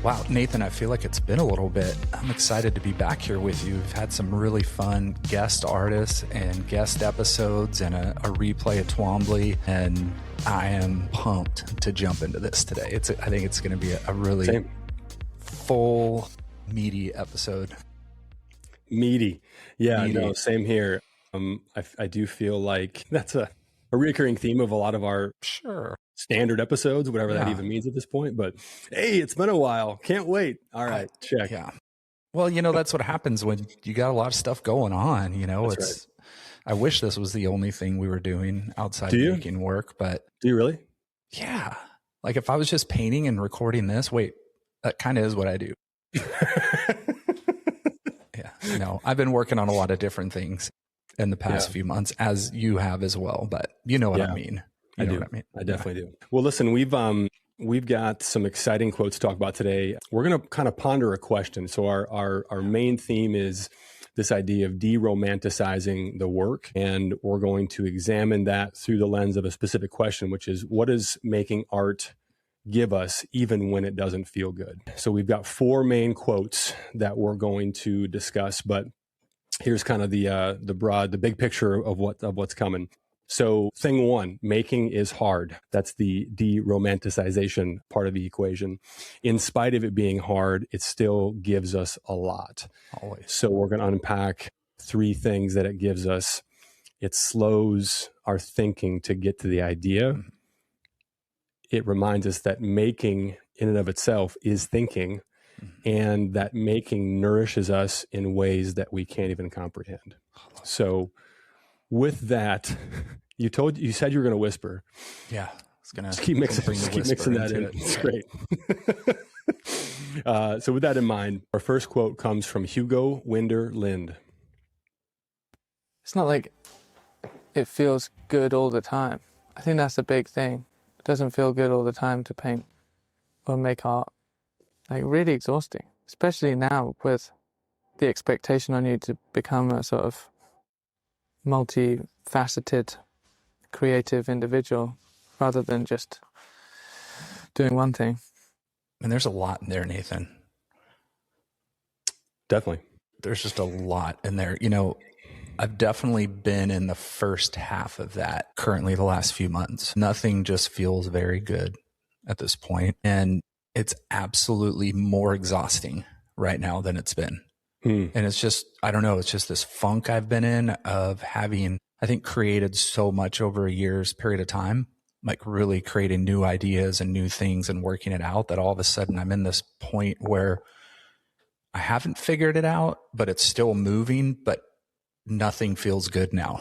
Wow, Nathan, I feel like it's been a little bit. I'm excited to be back here with you. We've had some really fun guest artists and guest episodes and a replay of Twombly, and I am pumped to jump into this today. I think it's going to be a really full, meaty episode. Meaty. Yeah, Meaty. No, same here. I do feel like that's a recurring theme of a lot of our standard episodes, whatever that even means at this point. But hey, it's been a while. Can't wait. All right, check. Yeah. Well, that's what happens when you got a lot of stuff going on. That's Right. I wish this was the only thing we were doing outside of making work, but do you really? Yeah. Like if I was just painting and recording this, that kind of is what I do. Yeah. No, I've been working on a lot of different things in the past few months, as you have as well, but you know what I mean. I do. I definitely do. Well, listen, we've got some exciting quotes to talk about today. We're going to kind of ponder a question. So our main theme is this idea of de-romanticizing the work. And we're going to examine that through the lens of a specific question, which is, what does making art give us even when it doesn't feel good? So we've got 4 main quotes that we're going to discuss, but here's kind of the big picture of what's coming. So thing 1, making is hard. That's the de-romanticization part of the equation. In spite of it being hard, it still gives us a lot. Always. So we're going to unpack 3 things that it gives us. It slows our thinking to get to the idea. Mm-hmm. It reminds us that making in and of itself is thinking, and that making nourishes us in ways that we can't even comprehend. So with that, you said you were going to whisper. Yeah. It's going to keep mixing that in. It's great. So with that in mind, our first quote comes from Hugo Winder Lind. It's not like it feels good all the time. I think that's a big thing. It doesn't feel good all the time to paint or make art. Like really exhausting, especially now with the expectation on you to become a sort of multifaceted, creative individual rather than just doing one thing. And there's a lot in there, Nathan. Definitely. There's just a lot in there. I've definitely been in the first half of that currently the last few months. Nothing just feels very good at this point. And it's absolutely more exhausting right now than it's been. And it's just, I don't know, it's just this funk I've been in of having, I think, created so much over a year's period of time, like really creating new ideas and new things and working it out, that all of a sudden I'm in this point where I haven't figured it out, but it's still moving, but nothing feels good now.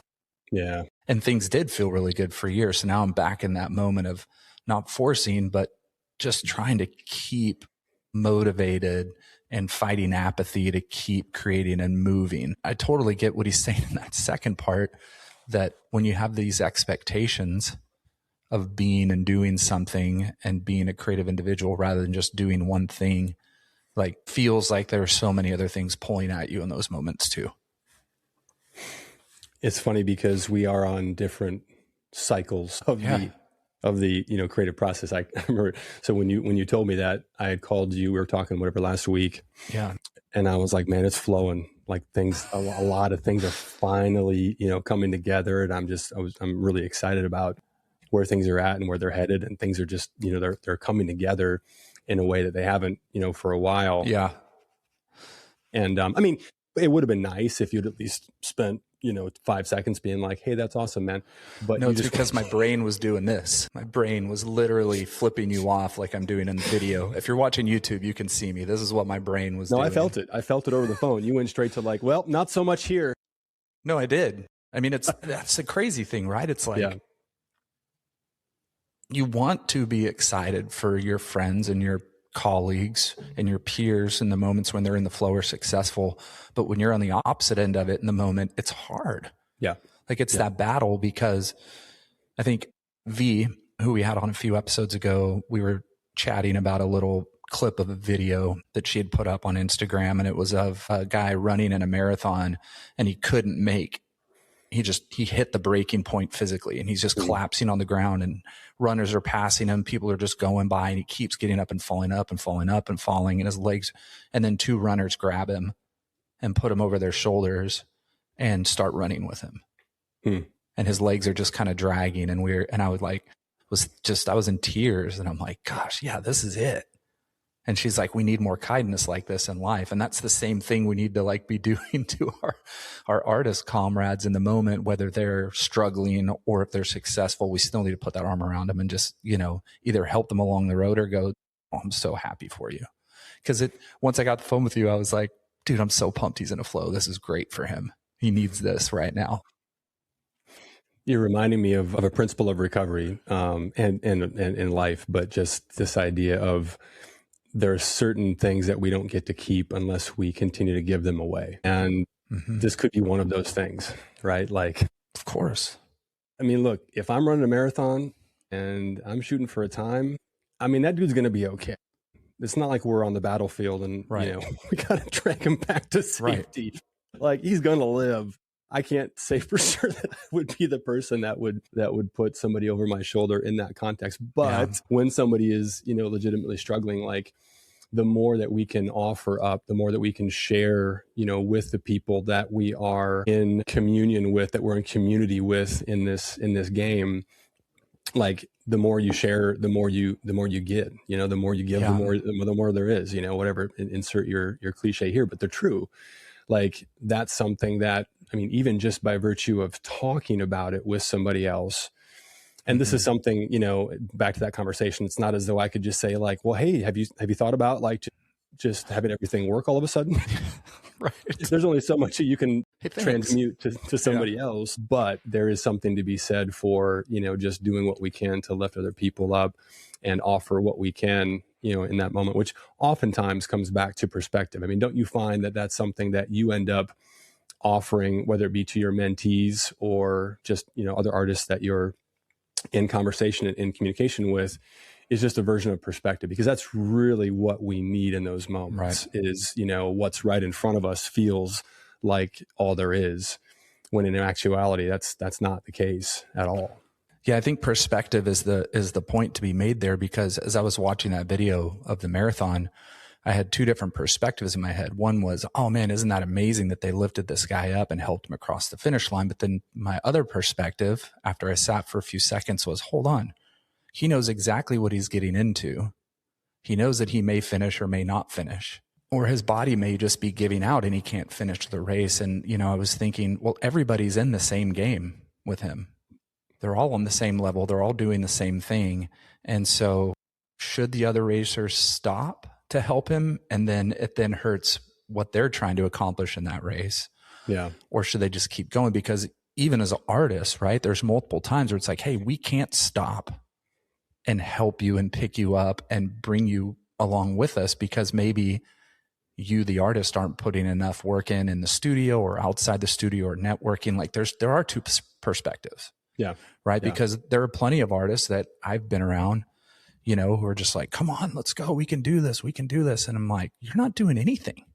Yeah. And things did feel really good for years. So now I'm back in that moment of not forcing, but just trying to keep motivated and fighting apathy to keep creating and moving. I totally get what he's saying in that second part, that when you have these expectations of being and doing something and being a creative individual rather than just doing one thing, like feels like there are so many other things pulling at you in those moments too. It's funny because we are on different cycles of the creative process. I remember, so when you told me that, I had called you, we were talking whatever last week. Yeah. And I was like, man, it's flowing. Like a lot of things are finally, coming together. And I'm really excited about where things are at and where they're headed. And things are just, they're coming together in a way that they haven't, for a while. Yeah. And it would have been nice if you'd at least spent 5 seconds being like, hey, that's awesome, man. But no, it's because my brain was doing this. My brain was literally flipping you off like I'm doing in the video. If you're watching YouTube, you can see me. This is what my brain was doing. No, I felt it. I felt it over the phone. You went straight to like, well, not so much here. No, I did. I mean, that's a crazy thing, right? It's like, you want to be excited for your friends and your colleagues and your peers in the moments when they're in the flow or successful. But when you're on the opposite end of it in the moment, it's hard. Yeah. Like it's that battle, because I think V, who we had on a few episodes ago, we were chatting about a little clip of a video that she had put up on Instagram. And it was of a guy running in a marathon, and he couldn't make he hit the breaking point physically, and he's just collapsing on the ground, and runners are passing him. People are just going by, and he keeps getting up and falling up and falling up and falling, and his legs, and then 2 runners grab him and put him over their shoulders and start running with him. And his legs are just kind of dragging, and I was in tears, and I'm like, gosh, yeah, this is it. And she's like, we need more kindness like this in life. And that's the same thing we need to like be doing to our artist comrades in the moment, whether they're struggling or if they're successful. We still need to put that arm around them and just, either help them along the road or go, oh, I'm so happy for you. Because once I got the phone with you, I was like, dude, I'm so pumped he's in a flow. This is great for him. He needs this right now. You're reminding me of a principle of recovery and in life, but just this idea of there are certain things that we don't get to keep unless we continue to give them away. And this could be one of those things, right? Like, of course. I mean, look, if I'm running a marathon and I'm shooting for a time, I mean, that dude's going to be okay. It's not like we're on the battlefield and, we got to drag him back to safety. Right. Like, he's going to live. I can't say for sure that I would be the person that would put somebody over my shoulder in that context. But when somebody is, legitimately struggling, like, the more that we can offer up, the more that we can share, with the people that we are in communion with, that we're in community with in this game, like, the more you share, the more you get, the more you give, the more there is, whatever, insert your cliche here, but they're true. Like, that's something that, I mean, even just by virtue of talking about it with somebody else. And this is something, back to that conversation, it's not as though I could just say like, well, hey, have you thought about like just having everything work all of a sudden? Right. There's only so much you can transmute to somebody else, but there is something to be said for, just doing what we can to lift other people up and offer what we can, in that moment, which oftentimes comes back to perspective. I mean, don't you find that that's something that you end up offering, whether it be to your mentees or just, other artists that you're in conversation and in communication with, is just a version of perspective, because that's really what we need in those moments. Right. Is, what's right in front of us feels like all there is, when in actuality, that's not the case at all. Yeah, I think perspective is the point to be made there, because as I was watching that video of the marathon, I had 2 different perspectives in my head. One was, oh man, isn't that amazing that they lifted this guy up and helped him across the finish line? But then my other perspective, after I sat for a few seconds, was, hold on. He knows exactly what he's getting into. He knows that he may finish or may not finish, or his body may just be giving out and he can't finish the race. And, I was thinking, well, everybody's in the same game with him. They're all on the same level. They're all doing the same thing. And so should the other racers stop to help him, and then it then hurts what they're trying to accomplish in that race? Yeah. Or should they just keep going? Because even as an artist, right, there's multiple times where it's like, hey, we can't stop and help you and pick you up and bring you along with us, because maybe you, the artist, aren't putting enough work in the studio or outside the studio or networking. Like, there are 2 perspectives. Yeah. Right. Yeah. Because there are plenty of artists that I've been around, who are just like, come on, let's go. We can do this. We can do this. And I'm like, you're not doing anything.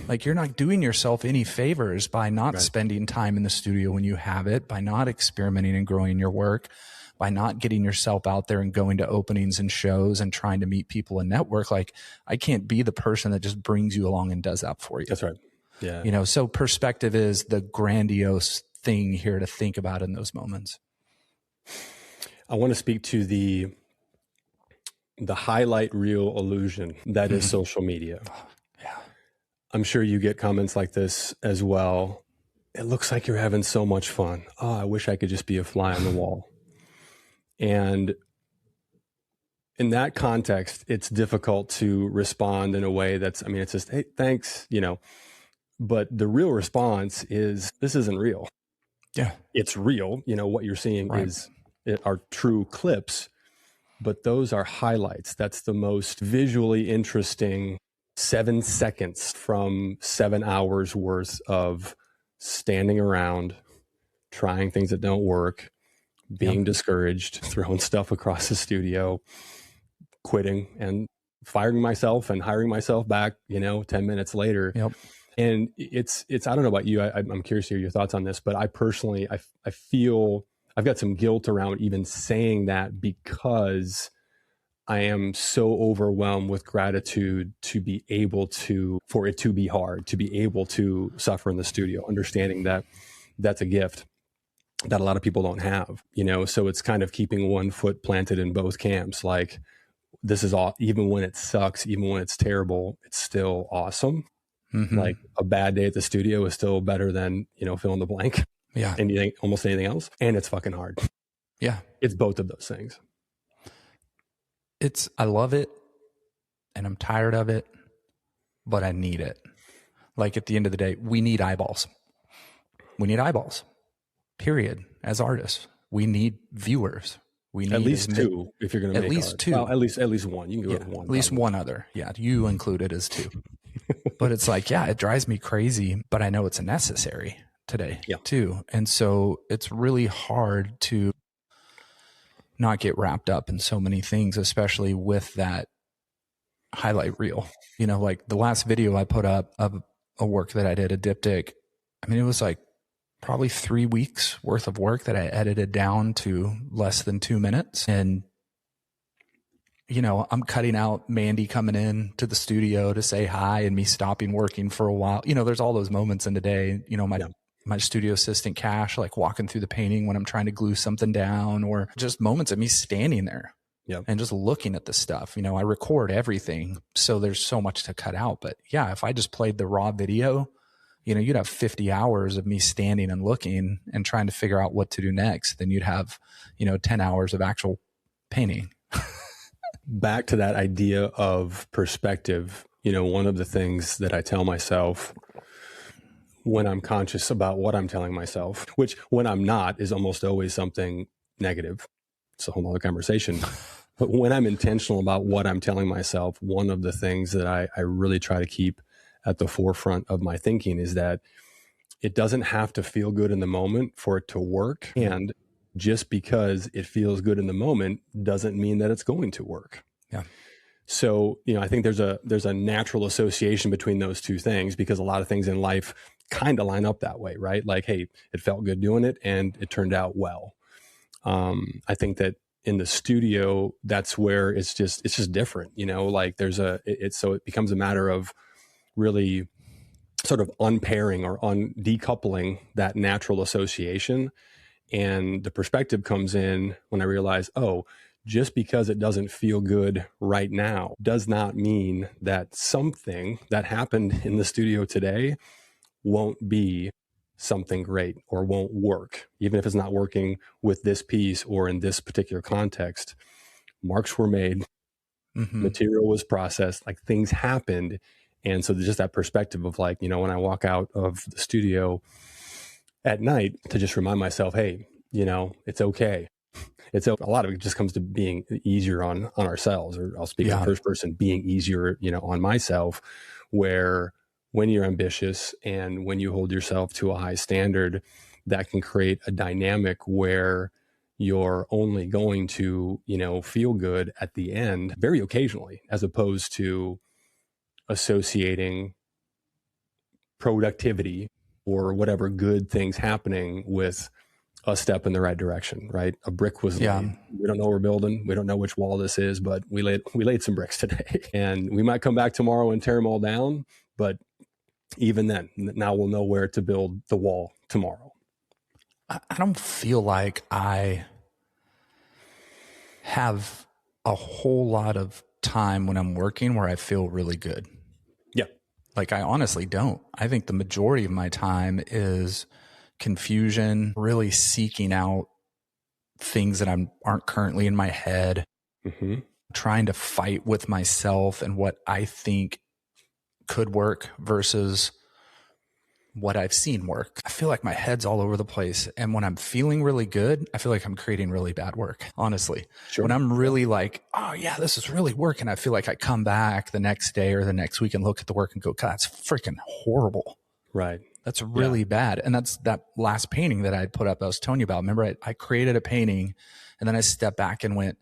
Like, you're not doing yourself any favors by not spending time in the studio when you have it, by not experimenting and growing your work, by not getting yourself out there and going to openings and shows and trying to meet people and network. Like, I can't be the person that just brings you along and does that for you. That's right. Yeah. So perspective is the grandiose thing here to think about in those moments. I want to speak to the highlight reel illusion that is social media. Yeah. I'm sure you get comments like this as well. It looks like you're having so much fun. Oh, I wish I could just be a fly on the wall. And in that context, it's difficult to respond in a way that's, it's just, hey, thanks, but the real response is, this isn't real. Yeah. It's real. What you're seeing are true clips, but those are highlights. That's the most visually interesting 7 seconds from 7 hours worth of standing around, trying things that don't work, being discouraged, throwing stuff across the studio, quitting and firing myself and hiring myself back, 10 minutes later. Yep. And it's, I don't know about you. I'm curious to hear your thoughts on this, but I personally, I feel I've got some guilt around even saying that, because I am so overwhelmed with gratitude to be able to, for it to be hard, to be able to suffer in the studio, understanding that that's a gift that a lot of people don't have, you know? So it's kind of keeping one foot planted in both camps. Like, this is all, even when it sucks, even when it's terrible, it's still awesome. Like, a bad day at the studio is still better than, you know, fill in the blank. Yeah. Anything, almost anything else. And it's fucking hard. Yeah. It's both of those things. I love it and I'm tired of it, but I need it. Like, at the end of the day, we need eyeballs. We need eyeballs, period. As artists, we need viewers. We need at least two if you're going to make at least art. two. Well, at least one. You can go with one. At least probably. one other. Yeah, you included as two. But it's like, yeah, it drives me crazy, but I know it's necessary today too. And so it's really hard to not get wrapped up in so many things, especially with that highlight reel. You know, like the last video I put up of a work that I did, a diptych. I mean, it was like probably 3 weeks worth of work that I edited down to less than 2 minutes. And, you know, I'm cutting out Mandy coming in to the studio to say hi and me stopping working for a while. You know, there's all those moments in the day, you know, my studio assistant Cash, like walking through the painting when I'm trying to glue something down, or just moments of me standing there and just looking at the stuff. You know, I record everything, so there's so much to cut out. But yeah, if I just played the raw video, you know, you'd have 50 hours of me standing and looking and trying to figure out what to do next. Then you'd have, you know, 10 hours of actual painting. Back to that idea of perspective, you know, one of the things that I tell myself when I'm conscious about what I'm telling myself, which when I'm not is almost always something negative. It's a whole other conversation. But when I'm intentional about what I'm telling myself, one of the things that I really try to keep at the forefront of my thinking is that it doesn't have to feel good in the moment for it to work. And just because it feels good in the moment doesn't mean that it's going to work. Yeah. So, you know, I think there's a natural association between those two things, because a lot of things in life kind of line up that way, right? Like, hey, it felt good doing it and it turned out well. I think that in the studio, that's where it's just different, you know, like so it becomes a matter of really sort of unpairing or decoupling that natural association. And the perspective comes in when I realize, oh, just because it doesn't feel good right now does not mean that something that happened in the studio today won't be something great or won't work, even if it's not working with this piece or in this particular context. Marks were made, material was processed, like things happened. And so there's just that perspective of like, you know, when I walk out of the studio at night, to just remind myself, hey, you know, it's okay. A lot of it just comes to being easier on ourselves, or I'll speak in the first person, being easier, you know, on myself, where when you're ambitious and when you hold yourself to a high standard, that can create a dynamic where you're only going to, you know, feel good at the end very occasionally, as opposed to associating productivity or whatever good things happening with a step in the right direction, right? A brick was laid. We don't know what we're building. We don't know which wall this is, but we laid some bricks today. And we might come back tomorrow and tear them all down. But even then, now we'll know where to build the wall tomorrow. I don't feel like I have a whole lot of time when I'm working where I feel really good. Yeah. Like, I honestly don't. I think the majority of my time is confusion, really seeking out things that aren't currently in my head, trying to fight with myself and what I think could work versus what I've seen work. I feel like my head's all over the place. And when I'm feeling really good, I feel like I'm creating really bad work, honestly. Sure. When I'm really like, oh yeah, this is really working, I feel like I come back the next day or the next week and look at the work and go, God, that's freaking horrible. Right. That's really bad. And that's that last painting that I had put up, I was telling you about. Remember, I created a painting and then I stepped back and went,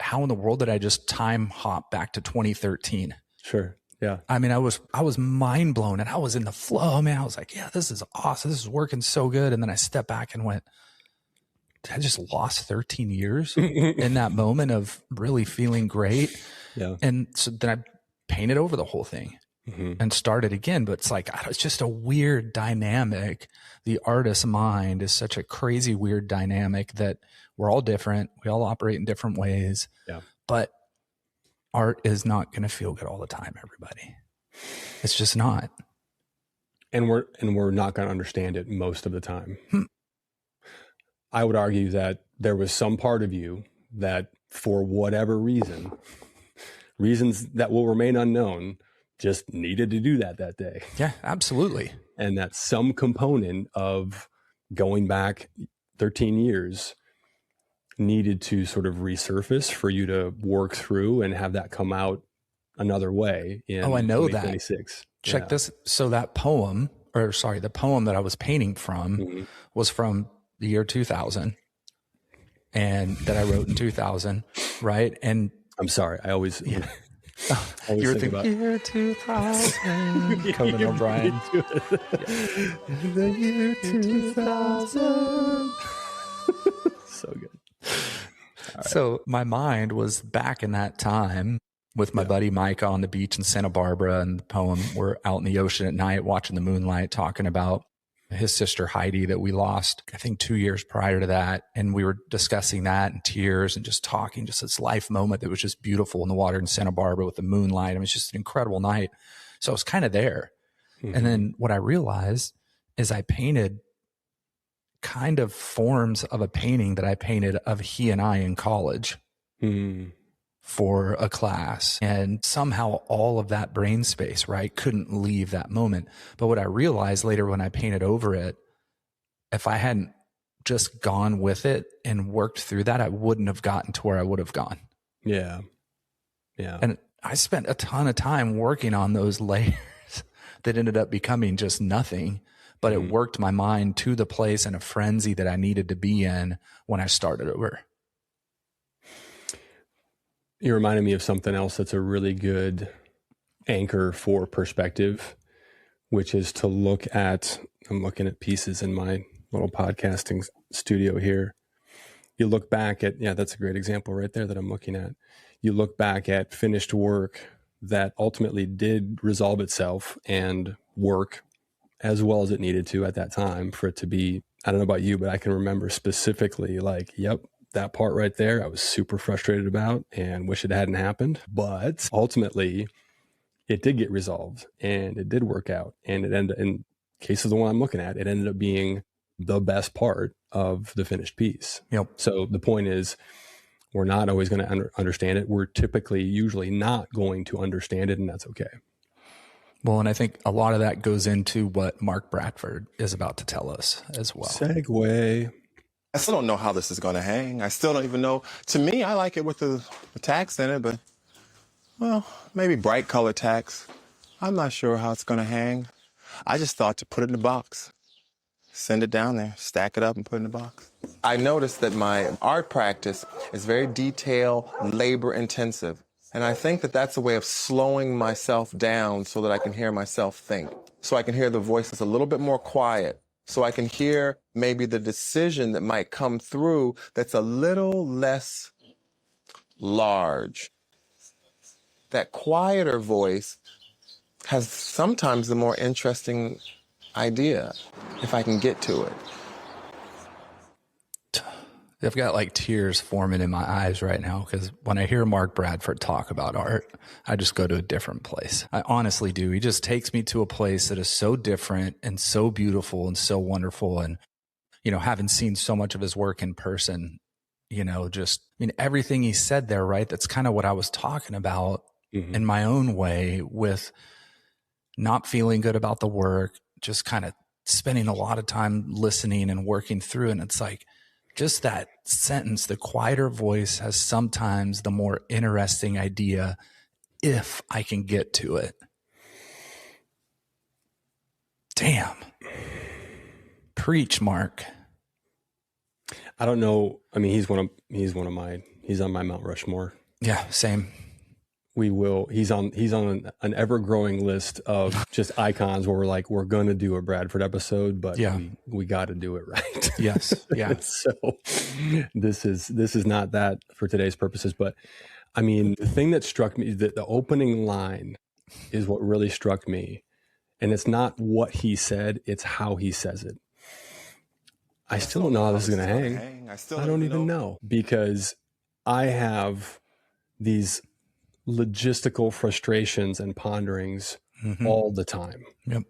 how in the world did I just time hop back to 2013? Sure. Yeah. I mean, I was mind blown and I was in the flow, man. I was like, yeah, this is awesome. This is working so good. And then I stepped back and went, I just lost 13 years in that moment of really feeling great. Yeah. And so then I painted over the whole thing and started again. But it's like, it's just a weird dynamic. The artist's mind is such a crazy, weird dynamic that we're all different. We all operate in different ways. Yeah. But art is not going to feel good all the time, everybody. It's just not. And we're not going to understand it most of the time. I would argue that there was some part of you that, for whatever reasons that will remain unknown, just needed to do that day. Yeah, absolutely. And that some component of going back 13 years needed to sort of resurface for you to work through and have that come out another way in I know 2026. that. Check this. So the poem that I was painting from was from the year 2000, and that I wrote in 2000, right? And I'm sorry, I always you were thinking about year 2000, Conan O'Brien. The year 2000. So good. Right. So my mind was back in that time with my buddy Micah on the beach in Santa Barbara, and the poem, we're out in the ocean at night watching the moonlight, talking about his sister Heidi that we lost, I think 2 years prior to that. And we were discussing that in tears and just talking, just this life moment that was just beautiful in the water in Santa Barbara with the moonlight. I mean, it's just an incredible night. So I was kind of there. And then what I realized is I painted kind of forms of a painting that I painted of he and I in college for a class. And somehow all of that brain space, right, couldn't leave that moment. But what I realized later when I painted over it, if I hadn't just gone with it and worked through that, I wouldn't have gotten to where I would have gone. Yeah. Yeah. And I spent a ton of time working on those layers that ended up becoming just nothing. But it worked my mind to the place and a frenzy that I needed to be in when I started over. You reminded me of something else that's a really good anchor for perspective, which is to look at, I'm looking at pieces in my little podcasting studio here. You look back at, that's a great example right there that I'm looking at. You look back at finished work that ultimately did resolve itself and work as well as it needed to at that time for it to be, I don't know about you, but I can remember specifically like, that part right there, I was super frustrated about and wish it hadn't happened. But ultimately, it did get resolved and it did work out. And it ended, in case of the one I'm looking at, it ended up being the best part of the finished piece. Yep. So the point is, we're not always going to understand it. We're usually not going to understand it, and that's okay. Well, and I think a lot of that goes into what Mark Bradford is about to tell us as well. Segue. I still don't know how this is going to hang. I still don't even know. To me, I like it with the tags in it, but, well, maybe bright color tags. I'm not sure how it's going to hang. I just thought to put it in a box, send it down there, stack it up and put it in the box. I noticed that my art practice is very detail, labor intensive. And I think that that's a way of slowing myself down so that I can hear myself think. So I can hear the voice that's a little bit more quiet. So I can hear maybe the decision that might come through that's a little less large. That quieter voice has sometimes the more interesting idea, if I can get to it. I've got like tears forming in my eyes right now because when I hear Mark Bradford talk about art, I just go to a different place. I honestly do. He just takes me to a place that is so different and so beautiful and so wonderful. And, having seen so much of his work in person, everything he said there, right? That's kind of what I was talking about in my own way with not feeling good about the work, just kind of spending a lot of time listening and working through. And it's like, just that sentence, the quieter voice has sometimes the more interesting idea if I can get to it. Damn. Preach, Mark. I don't know. I mean, he's on my Mount Rushmore. Yeah, same. he's on an ever growing list of just icons where we're like, we're going to do a Bradford episode, but we got to do it right. Yes. Yeah. So this is not that for today's purposes, but I mean, the thing that struck me, the opening line is what really struck me. And it's not what he said, it's how he says it. I still don't know how this is going to hang. I don't even know, because I have these logistical frustrations and ponderings all the time,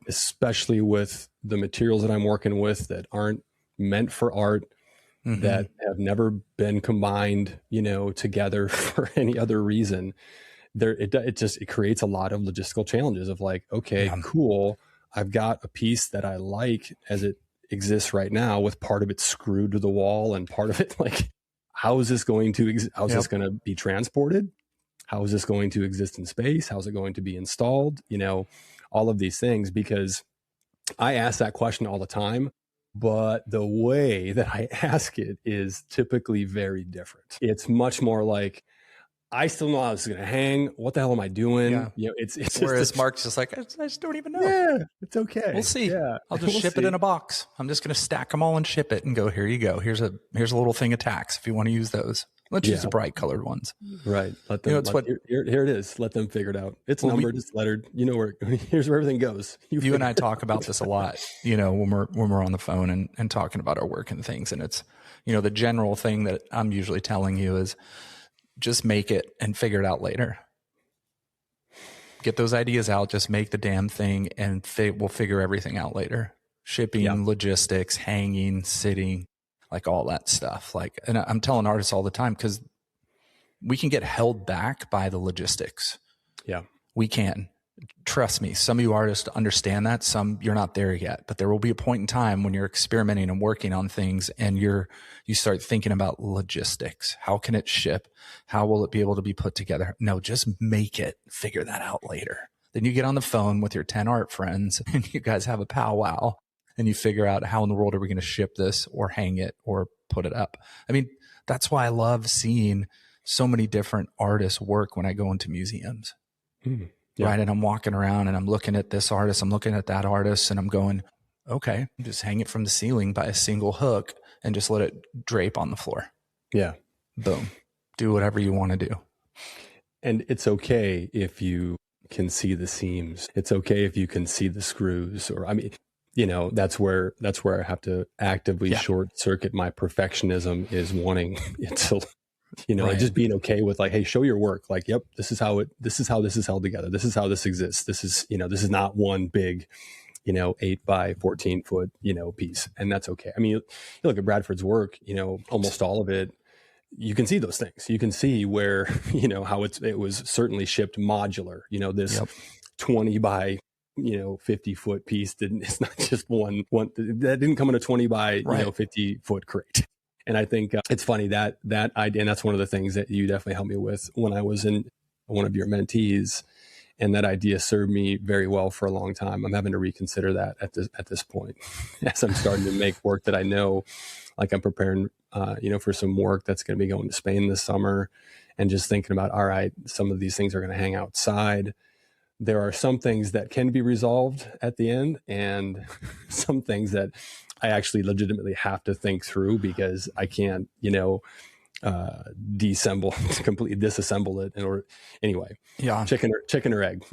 especially with the materials that I'm working with that aren't meant for art, that have never been combined, together for any other reason. It creates a lot of logistical challenges of like, okay, cool. I've got a piece that I like as it exists right now, with part of it screwed to the wall and part of it like, how is this going to this going to be transported? How is this going to exist in space? How is it going to be installed? All of these things, because I ask that question all the time, but the way that I ask it is typically very different. It's much more like, I still know how this is going to hang. What the hell am I doing? Yeah. It's whereas just, Mark's just like, I just don't even know. Yeah, it's okay. We'll see. Yeah. I'll just ship it in a box. I'm just going to stack them all and ship it and go, here you go. Here's a little thing of tacks if you want to use those. Let's use the bright colored ones. Right. Let them, here it is. Let them figure it out. It's numbered, it's lettered. Here's where everything goes. You and I talk about this a lot, when we're on the phone and talking about our work and things. And it's, the general thing that I'm usually telling you is just make it and figure it out later. Get those ideas out, just make the damn thing, and we'll figure everything out later. Shipping, logistics, hanging, sitting, like all that stuff. Like, and I'm telling artists all the time, because we can get held back by the logistics. Yeah, we can. Trust me, some of you artists understand that, some you're not there yet, but there will be a point in time when you're experimenting and working on things and you start thinking about logistics. How can it ship? How will it be able to be put together? No, just make it, figure that out later. Then you get on the phone with your 10 art friends and you guys have a powwow and you figure out, how in the world are we going to ship this or hang it or put it up? I mean, that's why I love seeing so many different artists work when I go into museums. Yeah. Right. And I'm walking around and I'm looking at this artist, I'm looking at that artist, and I'm going, okay, just hang it from the ceiling by a single hook and just let it drape on the floor. Yeah. Boom. Do whatever you want to do. And it's okay if you can see the seams. It's okay if you can see the screws, or, I mean, that's where I have to actively short circuit my perfectionism, is wanting it to, right. Just being okay with like, hey, show your work. Like, yep, this is how this is held together. This is how this exists. This is, this is not one big, 8 by 14 foot, piece. And that's okay. I mean, you look at Bradford's work, almost all of it, you can see those things. You can see where, how it was certainly shipped modular, this 20 by 50 foot piece it's not just one that didn't come in a 20 by 50 foot crate. And I think it's funny that idea, and that's one of the things that you definitely helped me with when I was in one of your mentees, and that idea served me very well for a long time. I'm having to reconsider that at this point, as I'm starting to make work that I know, like I'm preparing, for some work that's going to be going to Spain this summer, and just thinking about, all right, some of these things are going to hang outside. There are some things that can be resolved at the end, and some things that I actually legitimately have to think through, because I can't, completely disassemble it. Or anyway, chicken or egg,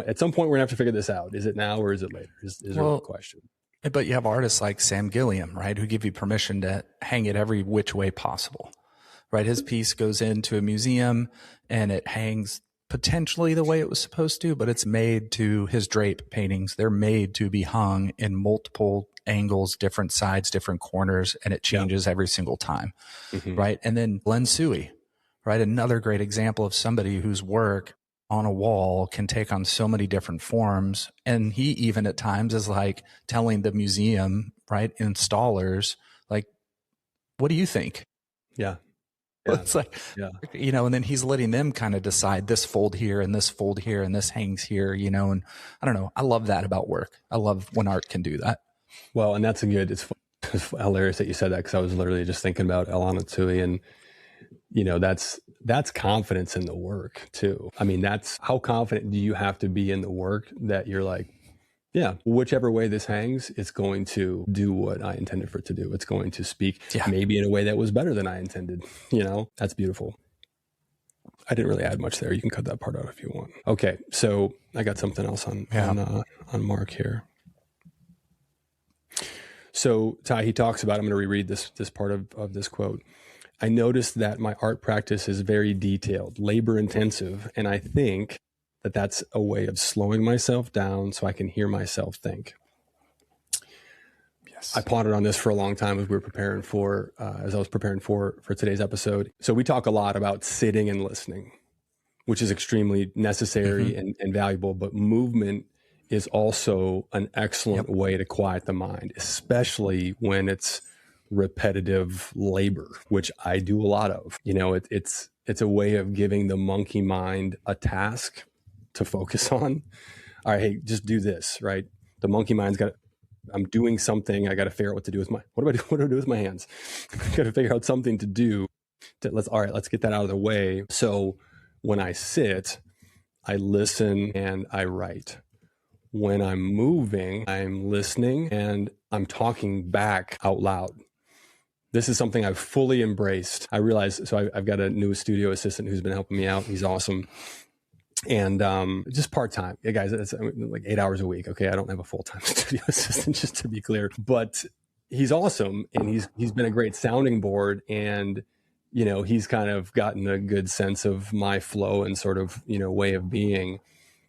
at some point we're gonna have to figure this out. Is it now or is it later? Is a real question. But you have artists like Sam Gilliam, right, who give you permission to hang it every which way possible, right? His piece goes into a museum and it hangs potentially the way it was supposed to, but it's made to his drape paintings. They're made to be hung in multiple angles, different sides, different corners, and it changes every single time. Right. And then Len Sui, right? Another great example of somebody whose work on a wall can take on so many different forms. And he even at times is like telling the museum, right, installers, like, what do you think? Yeah. It's like, and then he's letting them kind of decide this fold here and this fold here and this hangs here, and I don't know. I love that about work. I love when art can do that. Well, and it's hilarious that you said that, because I was literally just thinking about Elana Tui, and that's confidence in the work too. I mean, that's how confident do you have to be in the work that you're like, yeah, whichever way this hangs, it's going to do what I intended for it to do. It's going to speak maybe in a way that was better than I intended. That's beautiful. I didn't really add much there. You can cut that part out if you want. Okay. So I got something else on Mark here. So Ty, he talks about, I'm going to reread this part of this quote. I noticed that my art practice is very detailed, labor intensive, and I think that that's a way of slowing myself down so I can hear myself think. Yes. I pondered on this for a long time as we were preparing as I was preparing for today's episode. So we talk a lot about sitting and listening, which is extremely necessary and valuable, but movement is also an excellent way to quiet the mind, especially when it's repetitive labor, which I do a lot of. It's a way of giving the monkey mind a task to focus on. All right, hey, just do this, right? The monkey mind's I'm doing something. I got to figure out what to do with what do I do with my hands? I got to figure out something to do. Let's get that out of the way. So when I sit, I listen and I write. When I'm moving, I'm listening and I'm talking back out loud. This is something I've fully embraced. I realized, so I've got a new studio assistant who's been helping me out. He's awesome. And just part-time. Yeah, guys, it's like 8 hours a week. Okay, I don't have a full-time studio assistant, just to be clear. But he's awesome, and he's been a great sounding board. And he's kind of gotten a good sense of my flow and sort of way of being.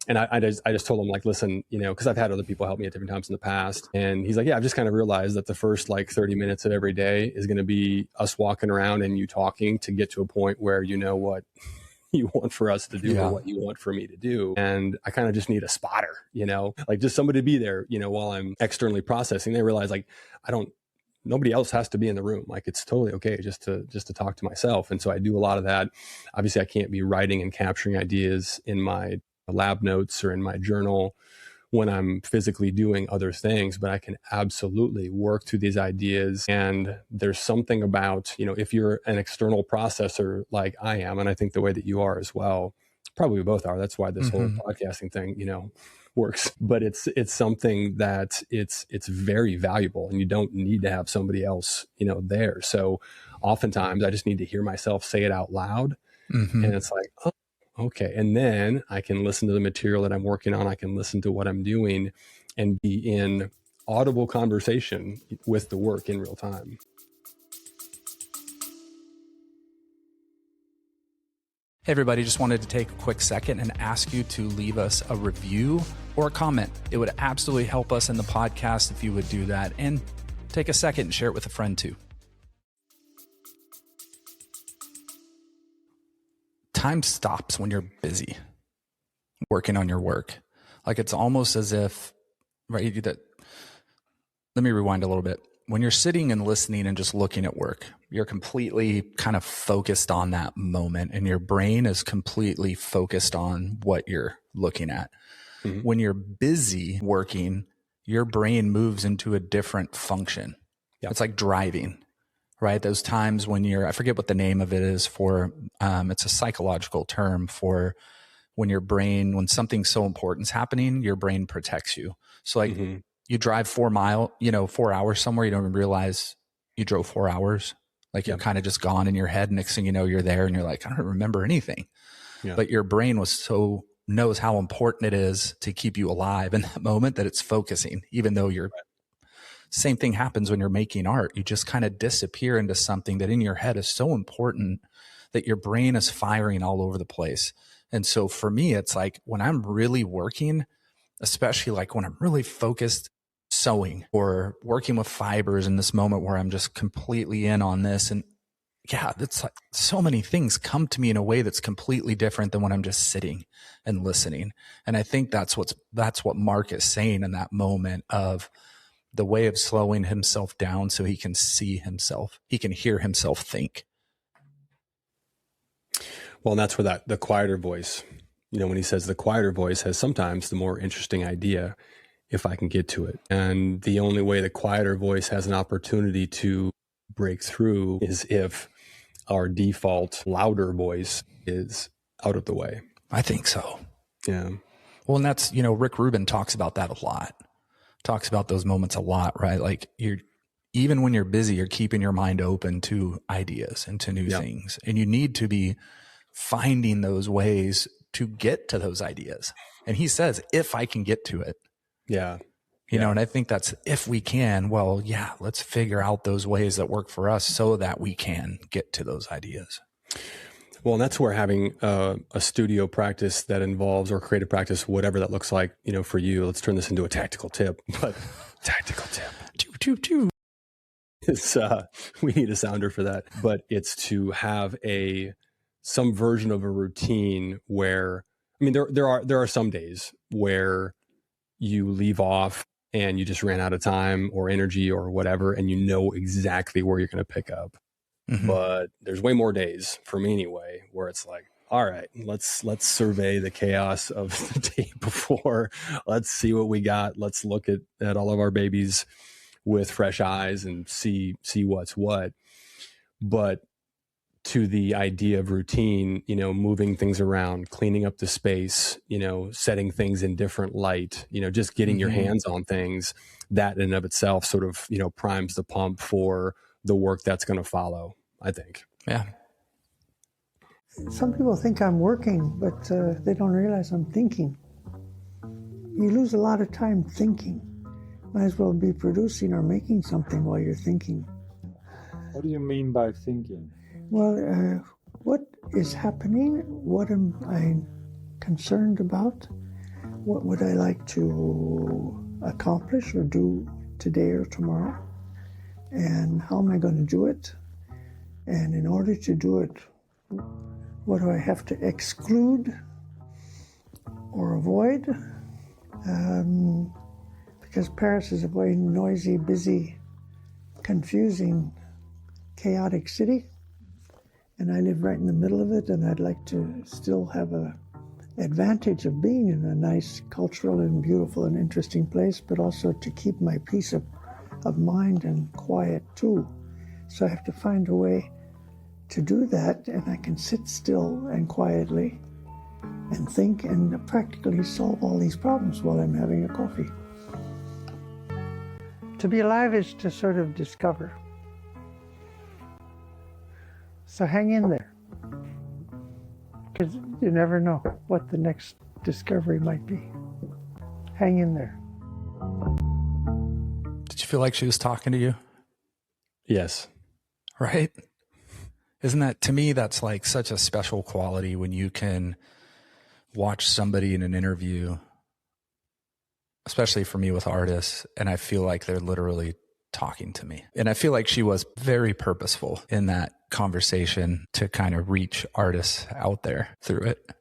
And I just told him, like, listen, because I've had other people help me at different times in the past. And he's like, yeah, I've just kind of realized that the first 30 minutes of every day is going to be us walking around and you talking to get to a point where what you want for us to do or what you want for me to do. And I kind of just need a spotter, like just somebody to be there, while I'm externally processing. They realize nobody else has to be in the room. Like, it's totally okay just to talk to myself. And so I do a lot of that. Obviously I can't be writing and capturing ideas in my lab notes or in my journal when I'm physically doing other things, but I can absolutely work through these ideas. And there's something about, if you're an external processor like I am, and I think the way that you are as well, probably we both are. That's why this whole podcasting thing, works. But it's something that it's very valuable, and you don't need to have somebody else, there. So oftentimes I just need to hear myself say it out loud. And it's like, oh, okay. And then I can listen to the material that I'm working on. I can listen to what I'm doing and be in audible conversation with the work in real time. Hey everybody, just wanted to take a quick second and ask you to leave us a review or a comment. It would absolutely help us in the podcast if you would do that, and take a second and share it with a friend too. Time stops when you're busy working on your work. Like, it's almost as if, right? Let me rewind a little bit. When you're sitting and listening and just looking at work, you're completely kind of focused on that moment, and your brain is completely focused on what you're looking at. When you're busy working, your brain moves into a different function. It's like driving. Right? Those times when I forget what the name of it is for, it's a psychological term for when when something so important is happening, your brain protects you. So you drive 4 hours somewhere, you don't even realize you drove 4 hours. Like you're kind of just gone in your head. Next thing you know, you're there and you're like, I don't remember anything. But your brain knows how important it is to keep you alive in that moment that it's focusing, even though you're Same thing happens when you're making art. You just kind of disappear into something that in your head is so important that your brain is firing all over the place. And so for me, it's like when I'm really working, especially like when I'm really focused sewing or working with fibers in this moment where I'm just completely in on this. And yeah, it's like so many things come to me in a way that's completely different than when I'm just sitting and listening. And I think that's what Mark is saying in that moment of the way of slowing himself down so he can see himself, he can hear himself think. Well, and that's where the quieter voice, when he says the quieter voice has sometimes the more interesting idea if I can get to it. And the only way the quieter voice has an opportunity to break through is if our default louder voice is out of the way. I think so. Yeah. Well, and that's, Rick Rubin talks about that a lot, talks about those moments a lot, right? Like even when you're busy, you're keeping your mind open to ideas and to new things. And you need to be finding those ways to get to those ideas. And he says, if I can get to it. Yeah. You know, and I think that's if we can, well, yeah, let's figure out those ways that work for us so that we can get to those ideas. Well, and that's where having a studio practice that involves, or creative practice, whatever that looks like, for you, let's turn this into a tactical tip, but tactical tip. It's, we need a sounder for that, but it's to have some version of a routine where, there are some days where you leave off and you just ran out of time or energy or whatever, and you know exactly where you're going to pick up. Mm-hmm. But there's way more days, for me anyway, where it's like, all right, let's survey the chaos of the day before. Let's see what we got. Let's look at all of our babies with fresh eyes and see what's what. But to the idea of routine, moving things around, cleaning up the space, setting things in different light, just getting your hands on things, that in and of itself sort of, primes the pump for the work that's going to follow, I think. Yeah. Some people think I'm working, but they don't realize I'm thinking. You lose a lot of time thinking. Might as well be producing or making something while you're thinking. What do you mean by thinking? Well, what is happening? What am I concerned about? What would I like to accomplish or do today or tomorrow? And how am I going to do it? And in order to do it, what do I have to exclude or avoid? Because Paris is a very noisy, busy, confusing, chaotic city. And I live right in the middle of it, and I'd like to still have an advantage of being in a nice, cultural and beautiful and interesting place, but also to keep my peace of mind and quiet too. So I have to find a way to do that, and I can sit still and quietly and think and practically solve all these problems while I'm having a coffee. To be alive is to sort of discover. So hang in there, because you never know what the next discovery might be. Hang in there. Did you feel like she was talking to you? Yes. Right? Isn't that, to me, that's like such a special quality when you can watch somebody in an interview, especially for me with artists, and I feel like they're literally talking to me. And I feel like she was very purposeful in that conversation to kind of reach artists out there through it.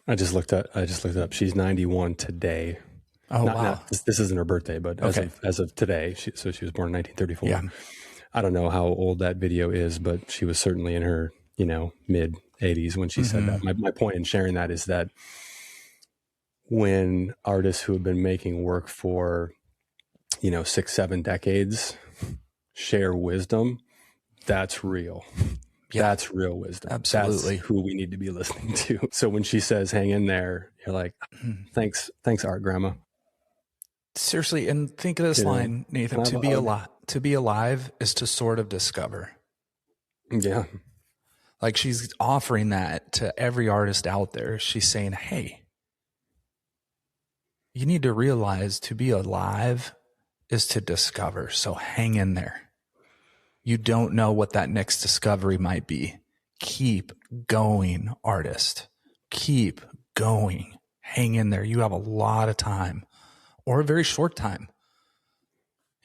I just looked up. She's 91 today. Oh, wow. This isn't her birthday, but okay. as of today, so she was born in 1934. Yeah. I don't know how old that video is, but she was certainly in her, mid 80s when she said that. My point in sharing that is that when artists who have been making work for 6-7 decades share wisdom, that's real. Yeah. That's real wisdom. Absolutely. That's who we need to be listening to. So when she says hang in there, you're like, thanks art grandma. Seriously, and think of this line, Nathan, to be alive is to sort of discover. Yeah. Like she's offering that to every artist out there. She's saying, hey, you need to realize to be alive is to discover. So hang in there. You don't know what that next discovery might be. Keep going, artist. Keep going. Hang in there. You have a lot of time, or a very short time.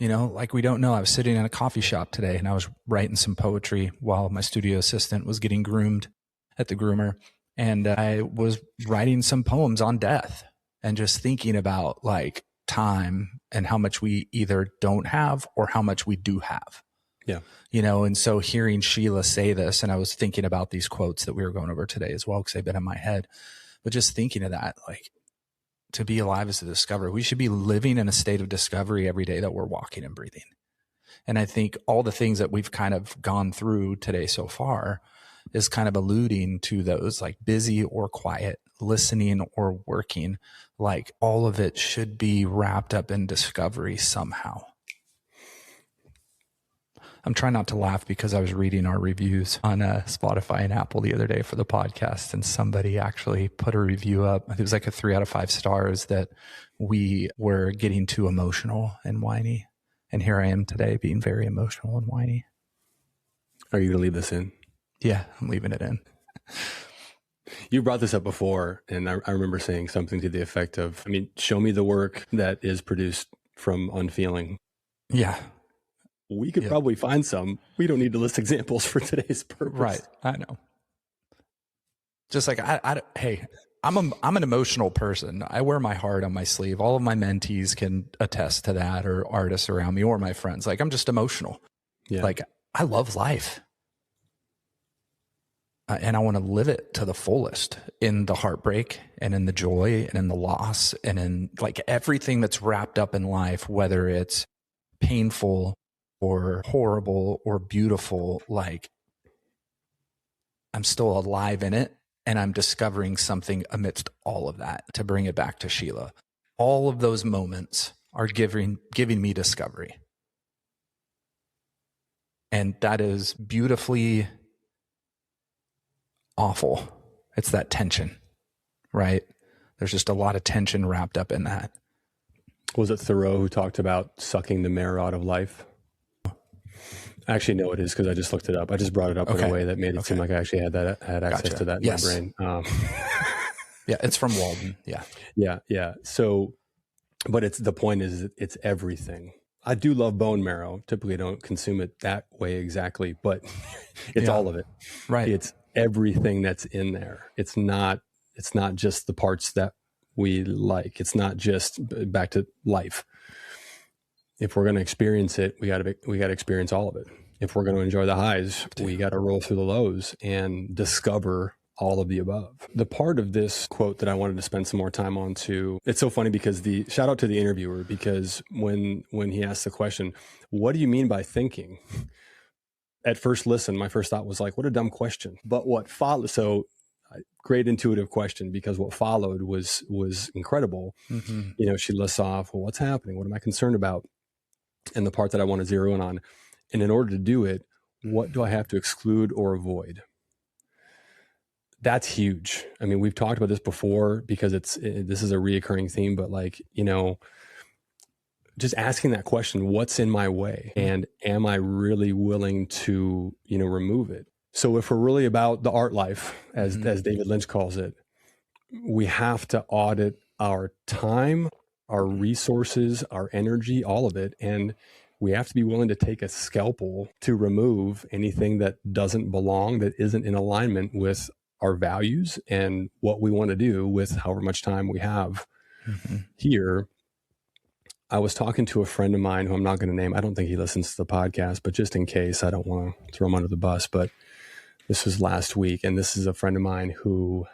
Like we don't know. I was sitting in a coffee shop today and I was writing some poetry while my studio assistant was getting groomed at the groomer. And I was writing some poems on death and just thinking about like time and how much we either don't have or how much we do have. Yeah. And so hearing Sheila say this, and I was thinking about these quotes that we were going over today as well, because they've been in my head, but just thinking of that, like to be alive is to discover. We should be living in a state of discovery every day that we're walking and breathing. And I think all the things that we've kind of gone through today so far is kind of alluding to those, like busy or quiet, listening or working. Like all of it should be wrapped up in discovery somehow. I'm trying not to laugh because I was reading our reviews on Spotify and Apple the other day for the podcast, and somebody actually put a review up. It was like a 3 out of 5 stars that we were getting too emotional and whiny. And here I am today being very emotional and whiny. Are you going to leave this in? Yeah, I'm leaving it in. You brought this up before, and I remember saying something to the effect of, show me the work that is produced from unfeeling. Yeah. We could probably find some. We don't need to list examples for today's purpose. Right. I know. Just like, hey, I'm an emotional person. I wear my heart on my sleeve. All of my mentees can attest to that, or artists around me, or my friends. Like, I'm just emotional. Yeah. Like, I love life. And I want to live it to the fullest, in the heartbreak and in the joy and in the loss and in like everything that's wrapped up in life, whether it's painful or horrible or beautiful. Like, I'm still alive in it, and I'm discovering something amidst all of that. To bring it back to Sheila, all of those moments are giving me discovery. And that is beautifully awful. It's that tension, right? There's just a lot of tension wrapped up in that. Was it Thoreau who talked about sucking the marrow out of life? I actually know it is, because I just looked it up. I just brought it up in a way that made it seem like I actually had access to that in my brain. Yeah, it's from Walden. Yeah. Yeah. So, but the point is, it's everything. I do love bone marrow. Typically, I don't consume it that way exactly, but it's all of it. Right. It's everything that's in there. It's not just the parts that we like. It's not just back to life. If we're going to experience it, we got to experience all of it. If we're going to enjoy the highs, we got to roll through the lows and discover all of the above. The part of this quote that I wanted to spend some more time on too, it's so funny because shout out to the interviewer, because when he asked the question, what do you mean by thinking? At first listen, my first thought was like, what a dumb question. But what followed, so great intuitive question, because what followed was incredible. Mm-hmm. She lists off, well, what's happening? What am I concerned about? And the part that I want to zero in on, and in order to do it, what do I have to exclude or avoid? That's huge. We've talked about this before, because this is a reoccurring theme, but just asking that question, what's in my way? And am I really willing to, remove it? So if we're really about the art life, as David Lynch calls it, we have to audit our time, our resources, our energy, all of it. And we have to be willing to take a scalpel to remove anything that doesn't belong, that isn't in alignment with our values and what we want to do with however much time we have here. I was talking to a friend of mine who I'm not going to name. I don't think he listens to the podcast, but just in case, I don't want to throw him under the bus. But this was last week, and this is a friend of mine who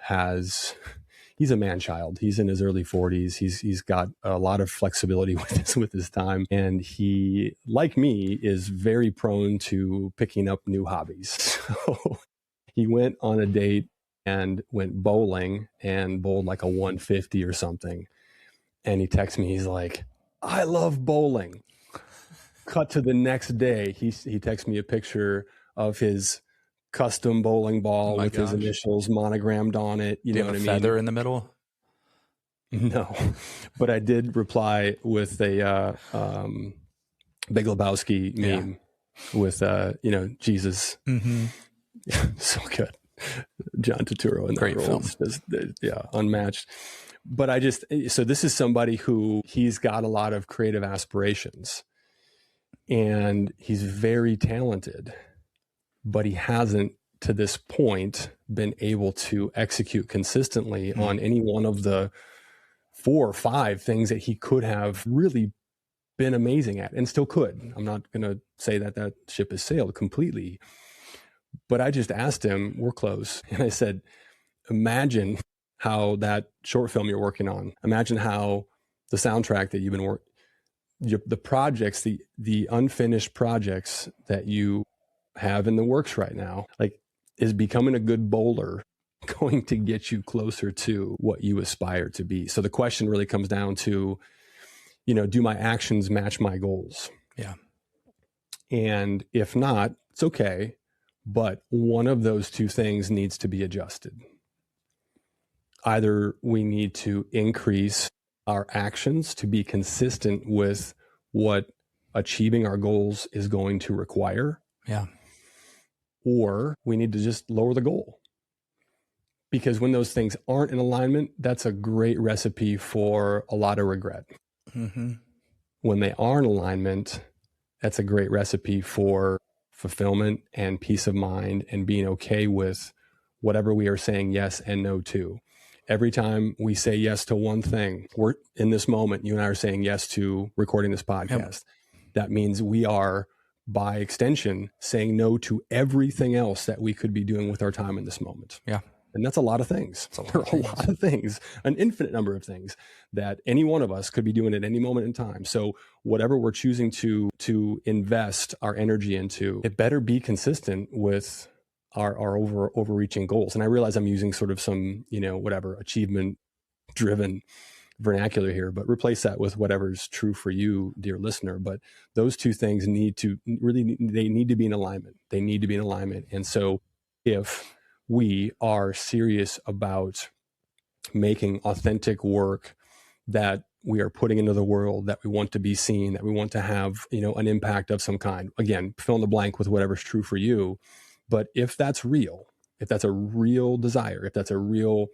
he's a man child. He's in his early 40s. He's got a lot of flexibility with his time. And he, like me, is very prone to picking up new hobbies. So he went on a date and went bowling and bowled like a 150 or something. And he texts me, he's like, I love bowling. Cut to the next day, he texts me a picture of his custom bowling ball with his initials monogrammed on it. You know what I mean? Feather in the middle? No, but I did reply with a Big Lebowski meme with Jesus. Mm-hmm. So good. John Turturro in that Great role. film. Unmatched. But so this is somebody who he's got a lot of creative aspirations, and he's very talented, but he hasn't to this point been able to execute consistently on any one of the 4 or 5 things that he could have really been amazing at, and still could. I'm not going to say that ship has sailed completely, but I just asked him, we're close. And I said, imagine how that short film you're working on, imagine how the soundtrack that you've been the projects, the unfinished projects that you have in the works right now, like, is becoming a good bowler going to get you closer to what you aspire to be? So the question really comes down to, do my actions match my goals? Yeah. And if not, it's okay. But one of those two things needs to be adjusted. Either we need to increase our actions to be consistent with what achieving our goals is going to require. Yeah. Or we need to just lower the goal. Because when those things aren't in alignment, that's a great recipe for a lot of regret. Mm-hmm. When they are in alignment, that's a great recipe for fulfillment and peace of mind and being okay with whatever we are saying yes and no to. Every time we say yes to one thing, we're in this moment, you and I are saying yes to recording this podcast. Yep. That means we are, by extension, saying no to everything else that we could be doing with our time in this moment. Yeah. And that's a lot of things. There are a lot of things, an infinite number of things that any one of us could be doing at any moment in time. So whatever we're choosing to invest our energy into, it better be consistent with our overreaching goals. And I realize I'm using sort of some, achievement driven vernacular here, but replace that with whatever's true for you, dear listener. But those two things they need to be in alignment. They need to be in alignment. And so if we are serious about making authentic work that we are putting into the world, that we want to be seen, that we want to have, an impact of some kind. Again, fill in the blank with whatever's true for you. But if that's real, if that's a real desire, if that's a real,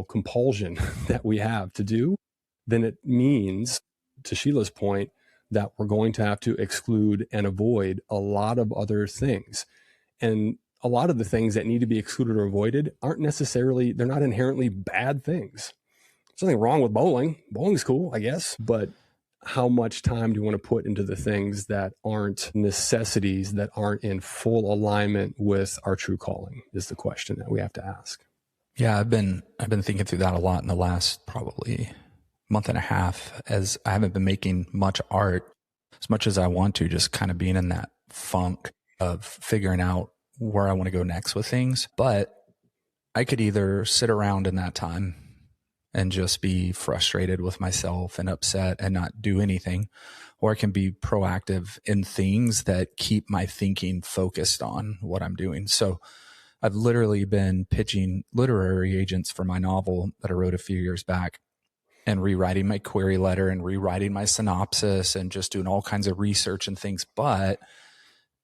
compulsion that we have to do, then it means, to Sheila's point, that we're going to have to exclude and avoid a lot of other things. And a lot of the things that need to be excluded or avoided they're not inherently bad things. There's nothing wrong with bowling. Bowling's cool, I guess. But how much time do you want to put into the things that aren't necessities, that aren't in full alignment with our true calling, is the question that we have to ask. Yeah, I've been thinking through that a lot in the last probably month and a half, as I haven't been making much art as much as I want to, just kind of being in that funk of figuring out where I want to go next with things. But I could either sit around in that time and just be frustrated with myself and upset and not do anything, or I can be proactive in things that keep my thinking focused on what I'm doing. So I've literally been pitching literary agents for my novel that I wrote a few years back, and rewriting my query letter and rewriting my synopsis and just doing all kinds of research and things. But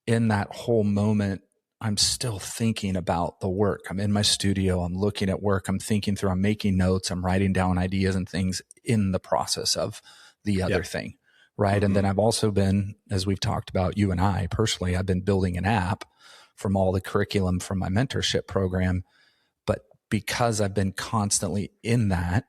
in that whole moment, I'm still thinking about the work. I'm in my studio. I'm looking at work. I'm thinking through, I'm making notes. I'm writing down ideas and things in the process of the other thing. Right. Mm-hmm. And then I've also been, as we've talked about, you and I personally, I've been building an app from all the curriculum from my mentorship program. But because I've been constantly in that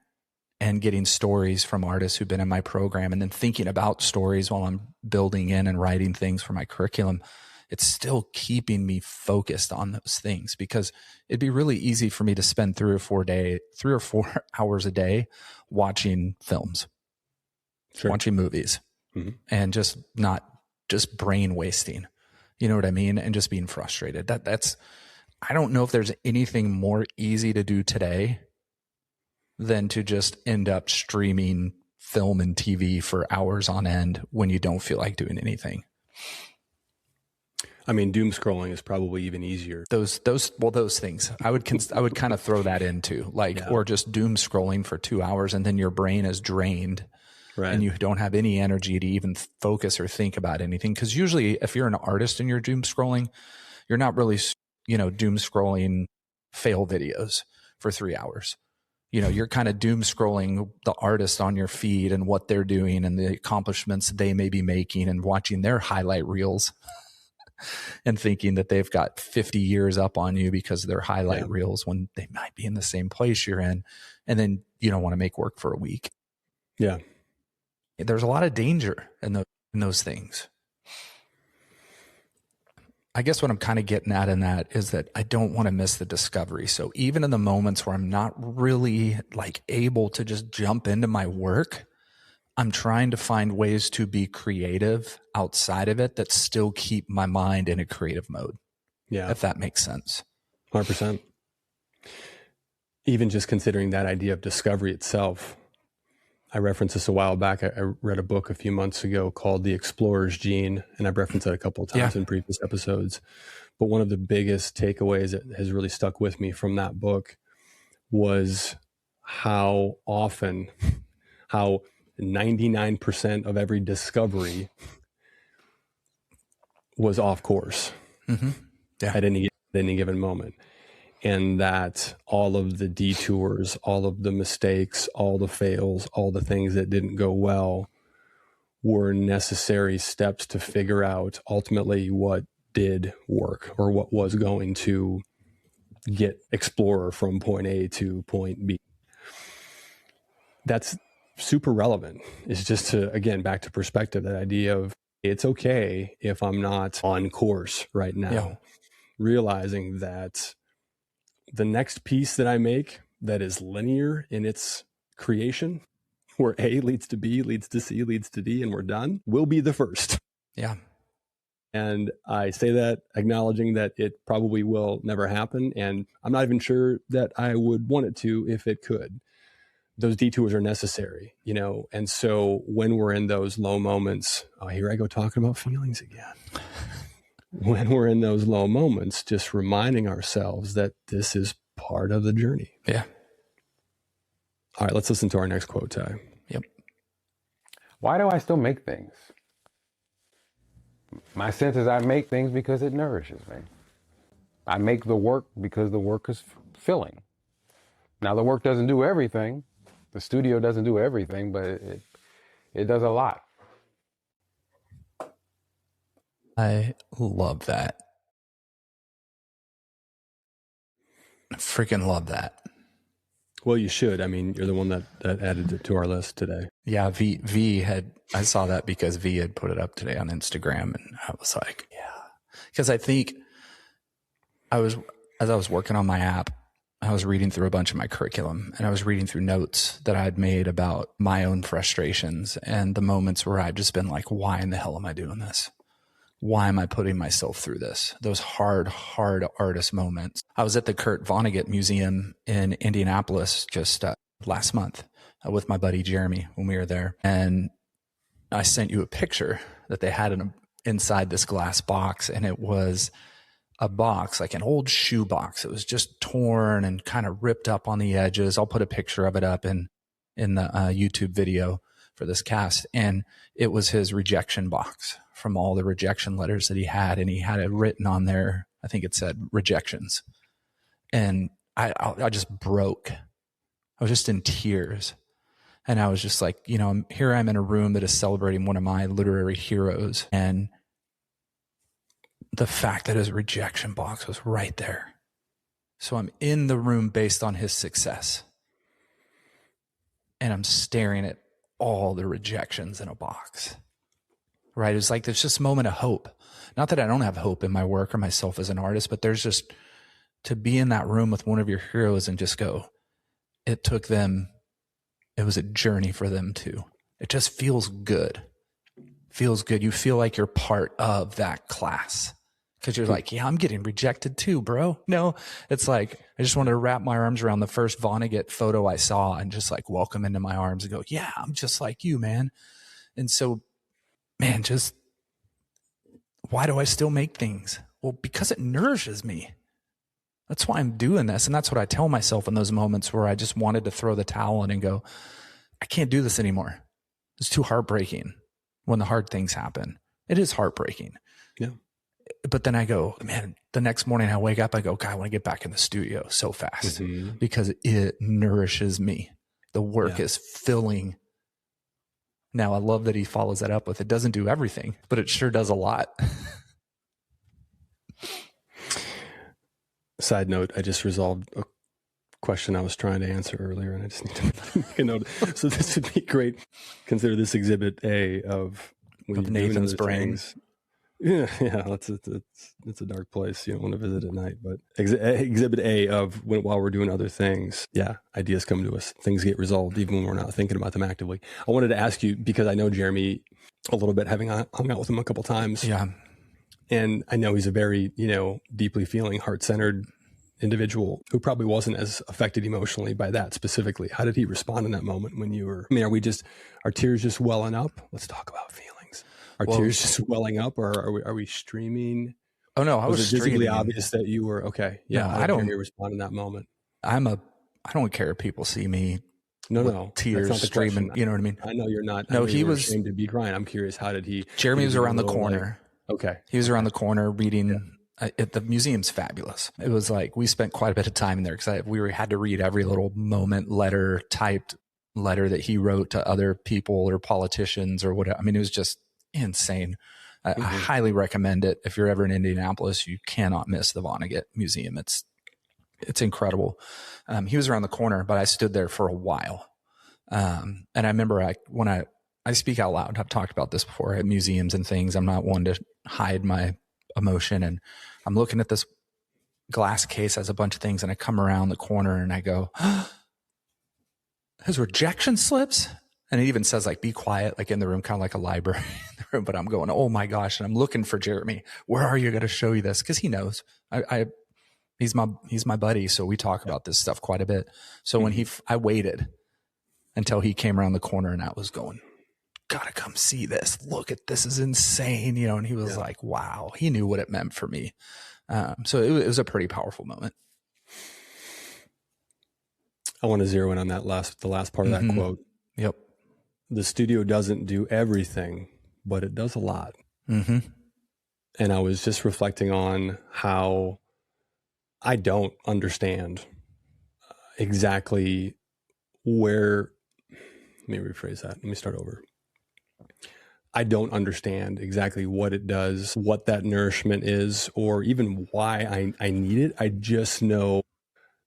and getting stories from artists who've been in my program, and then thinking about stories while I'm building in and writing things for my curriculum, it's still keeping me focused on those things, because it'd be really easy for me to spend 3 or 4 hours a day watching films, watching movies, and just brain wasting, you know what I mean? And just being frustrated. I don't know if there's anything more easy to do today than to just end up streaming film and TV for hours on end when you don't feel like doing anything. I mean, doom scrolling is probably even easier. Those things I would kind of throw that into, or just doom scrolling for 2 hours, and then your brain is drained, right? And you don't have any energy to even focus or think about anything. Because usually, if you're an artist and you're doom scrolling, you're not really, doom scrolling fail videos for 3 hours. You're kind of doom scrolling the artist on your feed and what they're doing and the accomplishments they may be making, and watching their highlight reels. And thinking that they've got 50 years up on you because of their highlight reels, when they might be in the same place you're in. And then you don't want to make work for a week. Yeah. There's a lot of danger in those things. I guess what I'm kind of getting at in that is that I don't want to miss the discovery. So even in the moments where I'm not really able to just jump into my work, I'm trying to find ways to be creative outside of it that still keep my mind in a creative mode. Yeah. If that makes sense. 100%. Even just considering that idea of discovery itself. I referenced this a while back. I read a book a few months ago called The Explorer's Gene, and I've referenced that a couple of times in previous episodes. But one of the biggest takeaways that has really stuck with me from that book was how 99% of every discovery was off course at any given moment. And that all of the detours, all of the mistakes, all the fails, all the things that didn't go well were necessary steps to figure out ultimately what did work, or what was going to get Explorer from point A to point B. That's super relevant. It's just to, again, back to perspective, that idea of it's okay if I'm not on course right now. Yeah. Realizing that the next piece that I make that is linear in its creation, where A leads to B, leads to C, leads to D, and we're done, will be the first. Yeah. And I say that acknowledging that it probably will never happen. And I'm not even sure that I would want it to if it could. Those detours are necessary, you know? And so when we're in those low moments, here I go talking about feelings again. When we're in those low moments, just reminding ourselves that this is part of the journey. Yeah. All right, let's listen to our next quote, Ty. Yep. Why do I still make things? My sense is I make things because it nourishes me. I make the work because the work is filling. Now, the work doesn't do everything. The studio doesn't do everything, but it does a lot. I love that. I freaking love that. Well, you should. I mean, you're the one that added it to our list today. Yeah, V had, I saw that because V had put it up today on Instagram, and I was like, yeah. Because I think as I was working on my app, I was reading through a bunch of my curriculum, and I was reading through notes that I had made about my own frustrations and the moments where I've just been like, why in the hell am I doing this? Why am I putting myself through this? Those hard artist moments. I was at the Kurt Vonnegut Museum in Indianapolis just last month with my buddy Jeremy when we were there. And I sent you a picture that they had inside this glass box. And it was a box, like an old shoe box. It was just torn and kind of ripped up on the edges. I'll put a picture of it up in the YouTube video for this cast. And it was his rejection box from all the rejection letters that he had. And he had it written on there. I think it said rejections. And I just broke. I was just in tears. And I was just like, you know, here I'm in a room that is celebrating one of my literary heroes. And the fact that his rejection box was right there. So I'm in the room based on his success. And I'm staring at all the rejections in a box. Right? It's like there's just a moment of hope. Not that I don't have hope in my work or myself as an artist, but there's just to be in that room with one of your heroes and just go, it took them, it was a journey for them too. It just feels good. Feels good. You feel like you're part of that class because you're like, yeah, I'm getting rejected too, bro. No, it's like, I just wanted to wrap my arms around the first Vonnegut photo I saw and just like welcome into my arms and go, yeah, I'm just like you, man. And so, man, just why do I still make things? Well, because it nourishes me. That's why I'm doing this. And that's what I tell myself in those moments where I just wanted to throw the towel in and go, I can't do this anymore. It's too heartbreaking when the hard things happen. It is heartbreaking. Yeah. But then I go, man, the next morning I wake up, I go, God, I want to get back in the studio so fast because it nourishes me. The work is filling. Now, I love that he follows that up with, it doesn't do everything, but it sure does a lot. Side note, I just resolved a question I was trying to answer earlier, and I just need to make a note. So this would be great. Consider this exhibit A of when Of Nathan's brain. Yeah, it's a dark place. You don't want to visit at night. But exhibit A of while we're doing other things, ideas come to us. Things get resolved even when we're not thinking about them actively. I wanted to ask you, because I know Jeremy a little bit, having hung out with him a couple times. Yeah. And I know he's a very, deeply feeling, heart-centered individual who probably wasn't as affected emotionally by that specifically. How did he respond in that moment when you were, are tears just welling up? Let's talk about feelings. Are tears just welling up, or are we streaming? Oh no, I was it visibly streaming. obvious that you were okay? Yeah, no, I don't respond in that moment. I don't care if people see me. No, tears streaming. You know what I mean? I know you're not. No, he was ashamed to be crying. I'm curious, how did he? Jeremy was around the corner. Okay, he was around the corner reading. The museum's fabulous. It was like we spent quite a bit of time in there because we had to read every little typed letter that he wrote to other people or politicians or whatever. I mean, it was just insane. I highly recommend it. If you're ever in Indianapolis, you cannot miss the Vonnegut Museum. It's incredible. He was around the corner, but I stood there for a while. And I remember when I speak out loud, I've talked about this before at museums and things. I'm not one to hide my emotion. And I'm looking at this glass case has a bunch of things, and I come around the corner and I go, his rejection slips. And it even says like, be quiet, like in the room, kind of like a library in the room. But I'm going, oh my gosh. And I'm looking for Jeremy. Where are you going to show you this? Cause he knows he's my buddy. So we talk about this stuff quite a bit. So when I waited until he came around the corner, and I was going, gotta come see this. Look at this is insane. And he was like, wow, he knew what it meant for me. So it was a pretty powerful moment. I want to zero in on the last part of that quote. Yep. The studio doesn't do everything, but it does a lot. Mm-hmm. And I was just reflecting on how I don't understand exactly where. Let me rephrase that. Let me start over. I don't understand exactly what it does, what that nourishment is, or even why I need it. I just know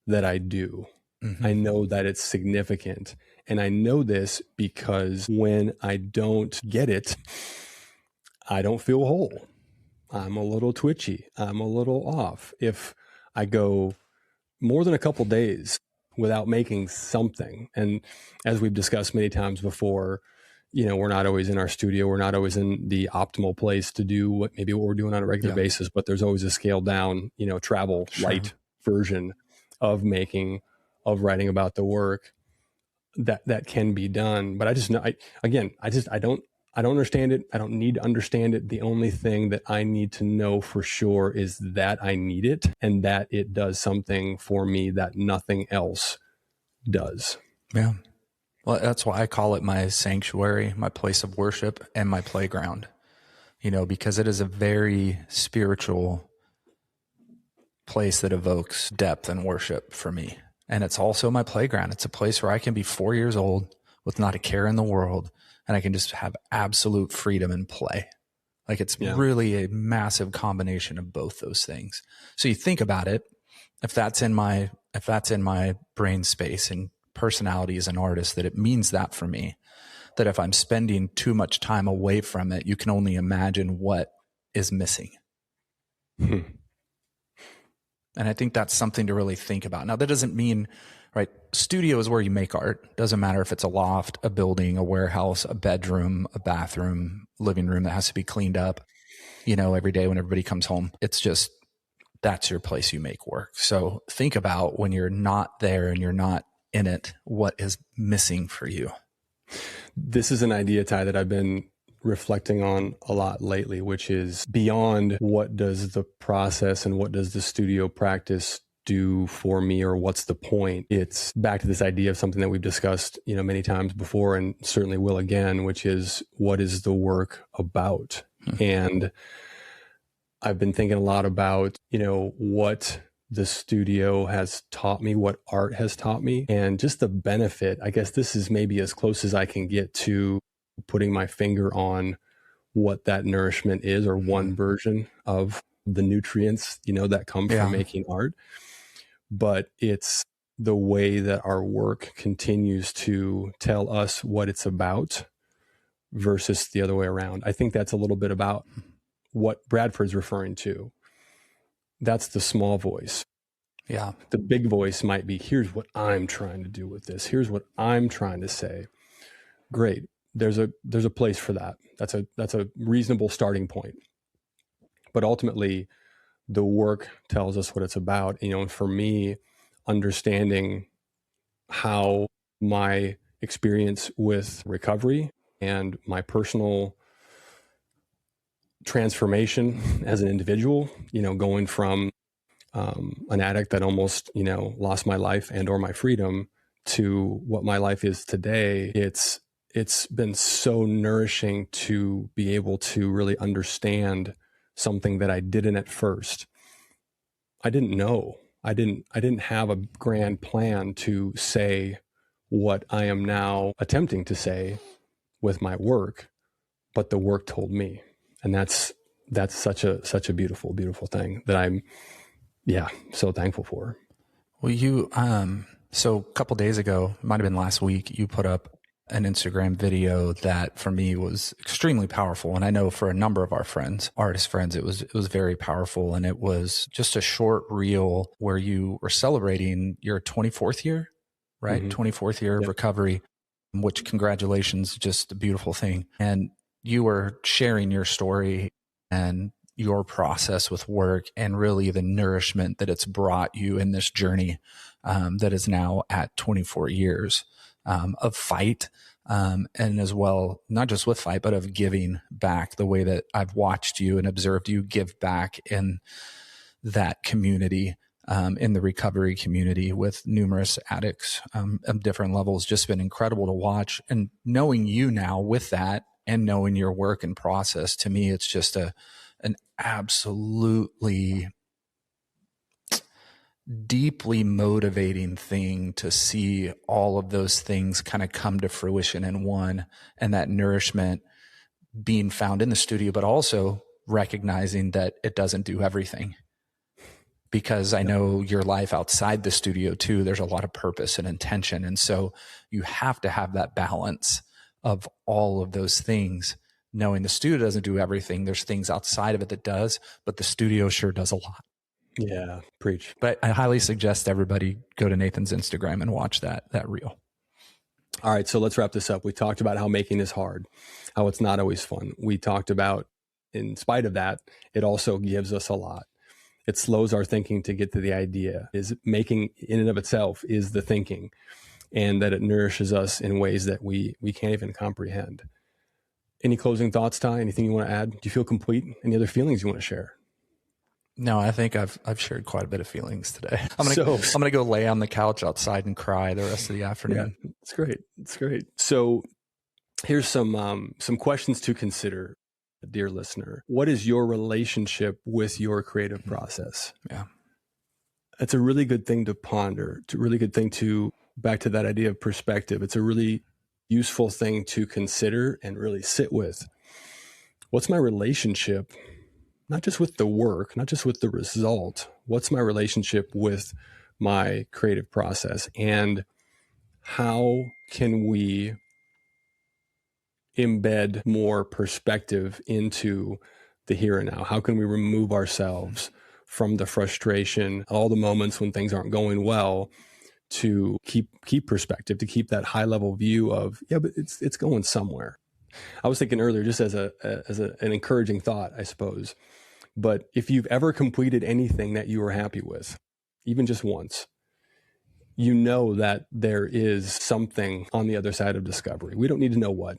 that I do. Mm-hmm. I know that it's significant. And I know this because when I don't get it, I don't feel whole. I'm a little twitchy. I'm a little off. If I go more than a couple days without making something, and as we've discussed many times before, we're not always in our studio. We're not always in the optimal place to do what we're doing on a regular basis, but there's always a scaled down, travel light version of writing about the work that can be done. But I just know, I don't understand it. I don't need to understand it. The only thing that I need to know for sure is that I need it, and that it does something for me that nothing else does. Yeah. Well, that's why I call it my sanctuary, my place of worship, and my playground, because it is a very spiritual place that evokes depth and worship for me. And it's also my playground. It's a place where I can be 4 years old with not a care in the world, and I can just have absolute freedom and play. Like it's really a massive combination of both those things. So you think about it, if that's in my brain space and personality as an artist, that it means that for me, that if I'm spending too much time away from it, you can only imagine what is missing. And I think that's something to really think about. Now, that doesn't mean, right, studio is where you make art. Doesn't matter if it's a loft, a building, a warehouse, a bedroom, a bathroom, living room that has to be cleaned up, every day when everybody comes home. It's just, that's your place you make work. So think about when you're not there and you're not in it, what is missing for you? This is an idea, Ty, that I've been reflecting on a lot lately, which is beyond what does the process and what does the studio practice do for me, or what's the point? It's back to this idea of something that we've discussed, many times before, and certainly will again, which is, what is the work about? And I've been thinking a lot about, what the studio has taught me, what art has taught me, and just the benefit. I guess this is maybe as close as I can get to putting my finger on what that nourishment is, or one version of the nutrients, that come from making art. But it's the way that our work continues to tell us what it's about versus the other way around. I think that's a little bit about what Bradford's referring to. That's the small voice. Yeah. The big voice might be, here's what I'm trying to do with this. Here's what I'm trying to say. Great. There's a place for that. That's a reasonable starting point. But ultimately, the work tells us what it's about. And for me, understanding how my experience with recovery and my personal transformation as an individual, going from an addict that almost, lost my life and or my freedom to what my life is today, it's been so nourishing to be able to really understand something that I didn't at first. I didn't know. I didn't have a grand plan to say what I am now attempting to say with my work, but the work told me. And that's such a beautiful, beautiful thing that I'm so thankful for. Well, so a couple days ago, it might have been last week, you put up an Instagram video that for me was extremely powerful. And I know for a number of our friends, artist friends, it was very powerful. And it was just a short reel where you were celebrating your 24th year, right? Mm-hmm. 24th year of recovery, which congratulations, just a beautiful thing. And you were sharing your story and your process with work and really the nourishment that it's brought you in this journey that is now at 24 years of fight and as well, not just with fight, but of giving back the way that I've watched you and observed you give back in that community, in the recovery community with numerous addicts of different levels. Just been incredible to watch. And knowing you now with that and knowing your work and process, to me, it's just an absolutely deeply motivating thing to see all of those things kind of come to fruition in one, and that nourishment being found in the studio, but also recognizing that it doesn't do everything. Because I know your life outside the studio too, there's a lot of purpose and intention. And so you have to have that balance of all of those things, knowing the studio doesn't do everything. There's things outside of it that does, but the studio sure does a lot. Yeah, preach. But I highly suggest everybody go to Nathan's Instagram and watch that reel. All right, so let's wrap this up. We talked about how making is hard, how it's not always fun. We talked about, in spite of that, it also gives us a lot. It slows our thinking to get to the idea. Is making in and of itself is the thinking, and that it nourishes us in ways that we can't even comprehend. Any closing thoughts, Ty? Anything you want to add? Do you feel complete? Any other feelings you want to share? No, I think I've shared quite a bit of feelings today. I'm gonna go lay on the couch outside and cry the rest of the afternoon. Yeah, it's great. It's great. So here's some questions to consider, dear listener. What is your relationship with your creative process? Yeah, that's a really good thing to ponder. It's a really good thing to, back to that idea of perspective. It's a really useful thing to consider and really sit with. What's my relationship? Not just with the work, not just with the result. What's my relationship with my creative process? And how can we embed more perspective into the here and now? How can we remove ourselves from the frustration, all the moments when things aren't going well, to keep perspective, to keep that high level view of, but it's going somewhere. I was thinking earlier, just as an encouraging thought, I suppose. But if you've ever completed anything that you were happy with, even just once, you know that there is something on the other side of discovery. We don't need to know what.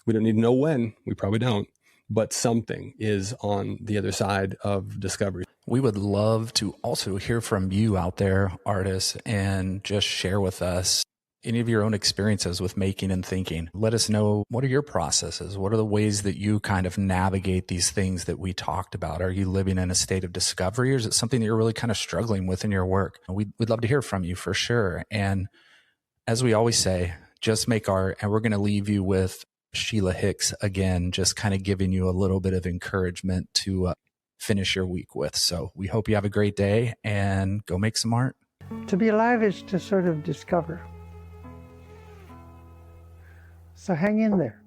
We don't need to know when. We probably don't. But something is on the other side of discovery. We would love to also hear from you out there, artists, and just share with us any of your own experiences with making and thinking. Let us know, what are your processes? What are the ways that you kind of navigate these things that we talked about? Are you living in a state of discovery, or is it something that you're really kind of struggling with in your work? We'd love to hear from you for sure. And as we always say, just make art. And we're going to leave you with Sheila Hicks again, just kind of giving you a little bit of encouragement to finish your week with. So we hope you have a great day and go make some art. To be alive is to sort of discover. So hang in there.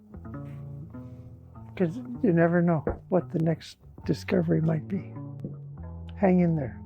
because you never know what the next discovery might be. Hang in there.